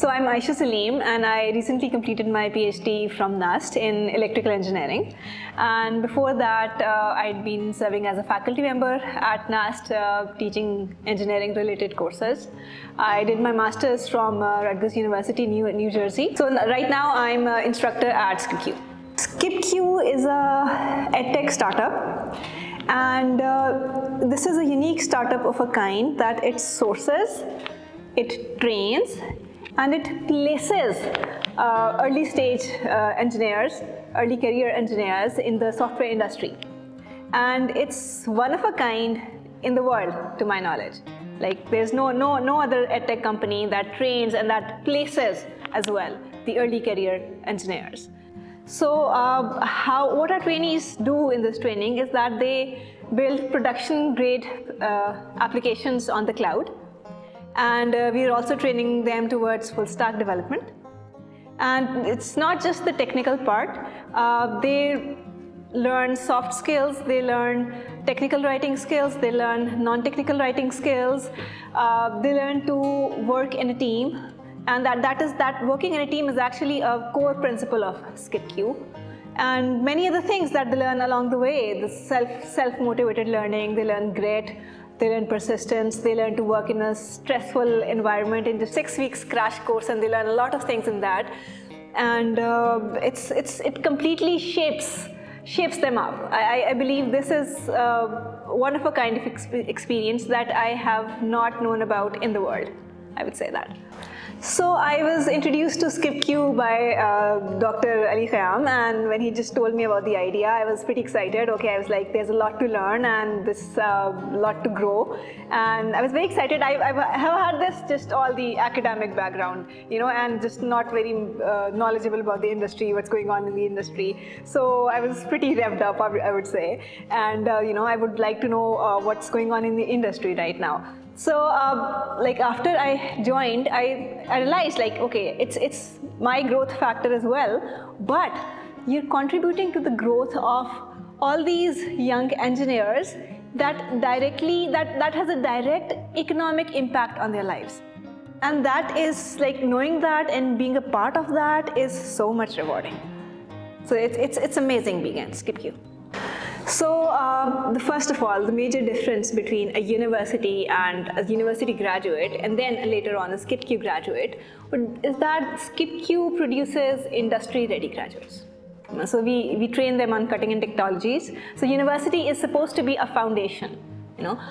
So I'm Ayeshaa Saleem, and I recently completed my PhD from NUST in electrical engineering. And before that, I'd been serving as a faculty member at NUST, teaching engineering-related courses. I did my master's from Rutgers University, New Jersey. So right now, I'm an instructor at SkipQ. SkipQ is a edtech startup, and this is a unique startup of a kind that it sources, it trains, and it places early stage engineers, early career engineers in the software industry. And it's one of a kind in the world, to my knowledge. Like, there's no other edtech company that trains and that places as well the early career engineers. So what our trainees do in this training is that they build production grade applications on the cloud. And we are also training them towards full stack development. And it's not just the technical part. They learn soft skills, they learn technical writing skills, they learn non-technical writing skills, they learn to work in a team. And that working in a team is actually a core principle of SkipQ. And many other things that they learn along the way, the self-motivated learning, they learn grit, they learn persistence, they learn to work in a stressful environment in the 6 weeks crash course, and they learn a lot of things in that. And it completely shapes them up. I believe this is one of a kind of experience that I have not known about in the world. I would say that. So I was introduced to SkipQ by Dr. Ayeshaa, and when he just told me about the idea, I was pretty excited. Okay, I was like, there's a lot to learn and this lot to grow, and I was very excited. I have had this just all the academic background, and just not very knowledgeable about the industry, what's going on in the industry. So I was pretty revved up, I would say, and I would like to know what's going on in the industry right now. So after I joined, I realized okay, it's my growth factor as well, but you're contributing to the growth of all these young engineers that has a direct economic impact on their lives. And that is knowing that and being a part of that is so much rewarding. So it's amazing being at SkipQ. So first of all, the major difference between a university and a university graduate, and then later on a SkipQ graduate, is that SkipQ produces industry-ready graduates. So we train them on cutting-edge technologies. So university is supposed to be a foundation.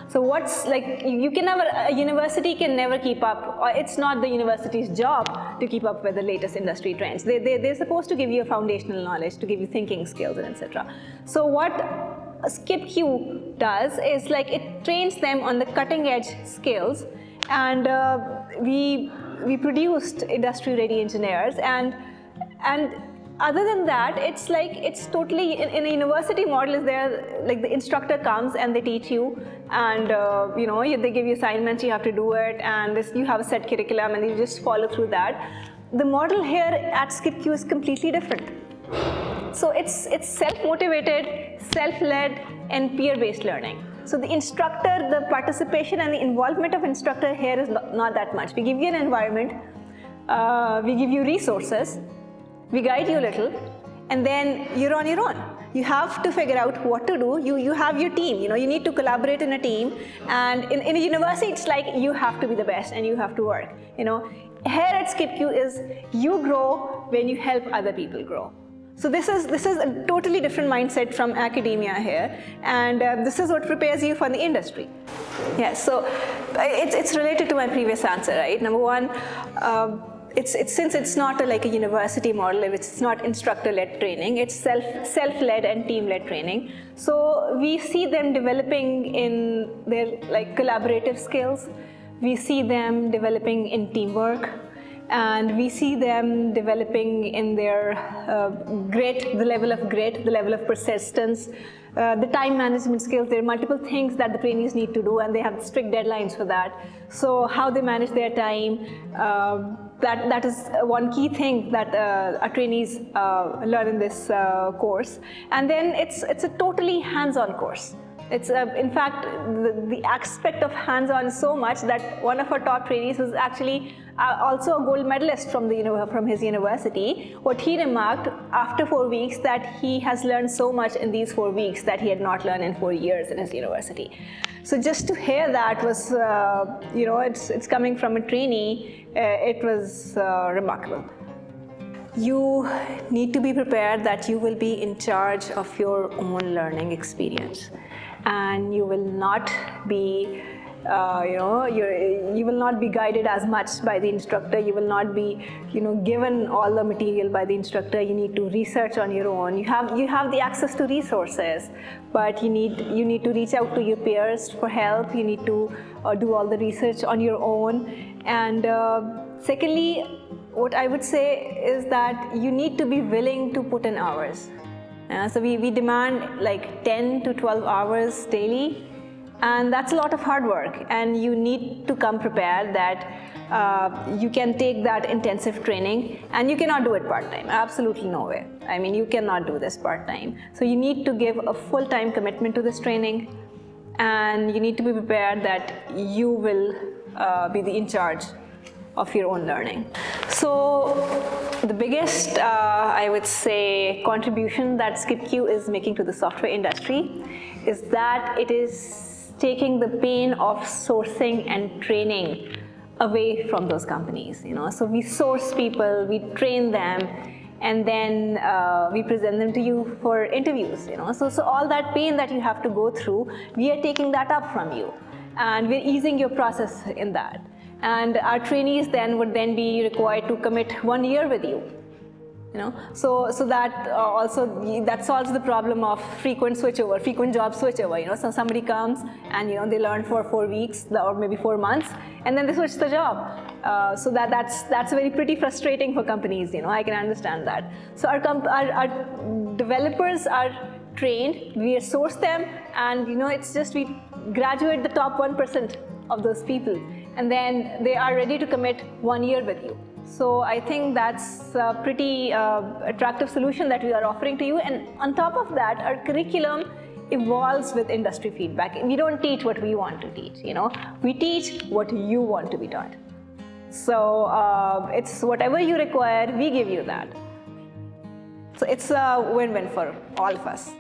So a university can never keep up, or it's not the university's job to keep up with the latest industry trends. They're supposed to give you a foundational knowledge, to give you thinking skills, and etc. So what SkipQ does is it trains them on the cutting edge skills, and we produced industry-ready engineers, and other than that, it's totally in a university model. Is there the instructor comes and they teach you, and they give you assignments, you have to do it, and you have a set curriculum and you just follow through that. The model here at SkipQ is completely different. So it's self-motivated, self-led, and peer-based learning. So the instructor, the participation and the involvement of instructor here is not that much. We give you an environment, we give you resources, we guide you a little, and then you're on your own. You have to figure out what to do. You have your team. You need to collaborate in a team. And in a university, it's you have to be the best and you have to work. Here at SkipQ is you grow when you help other people grow. So this is a totally different mindset from academia here, and this is what prepares you for the industry. Yes. So it's related to my previous answer, right? Number one. Since it's not a university model, it's not instructor-led training, it's self-led and team-led training. So we see them developing in their collaborative skills, we see them developing in teamwork, and we see them developing in their grit, the level of grit, the level of persistence, the time management skills. There are multiple things that the trainees need to do, and they have strict deadlines for that. So how they manage their time, that is one key thing that our trainees learn in this course. And then it's a totally hands-on course. It's in fact, the aspect of hands-on is so much that one of our top trainees was actually also a gold medalist from his university. What he remarked after 4 weeks, that he has learned so much in these 4 weeks that he had not learned in 4 years in his university. So just to hear that was, it's coming from a trainee. It was remarkable. You need to be prepared that you will be in charge of your own learning experience, and you will not be you will not be guided as much by the instructor. You will not be given all the material by the instructor. You need to research on your own. You have the access to resources, but you need to reach out to your peers for help. You need to do all the research on your own. And secondly, what I would say is that you need to be willing to put in hours. So we demand like 10 to 12 hours daily, and that's a lot of hard work, and you need to come prepared that you can take that intensive training, and you cannot do it part-time. Absolutely no way. I mean, you cannot do this part-time. So you need to give a full-time commitment to this training, and you need to be prepared that you will be in charge of your own learning. So the biggest, I would say, contribution that SkipQ is making to the software industry is that it is taking the pain of sourcing and training away from those companies. So we source people, we train them, and then we present them to you for interviews. So all that pain that you have to go through, we are taking that up from you, and we're easing your process in that. And our trainees would then be required to commit 1 year with you. So that that solves the problem of frequent job switchover. So somebody comes and they learn for 4 weeks or maybe 4 months, and then they switch the job. So that's very pretty frustrating for companies. I can understand that. So our developers are trained, we source them, and it's just we graduate the top 1% of those people, and then they are ready to commit 1 year with you. So I think that's a pretty attractive solution that we are offering to you. And on top of that, our curriculum evolves with industry feedback. We don't teach what we want to teach, we teach what you want to be taught. So it's whatever you require, we give you that. So it's a win-win for all of us.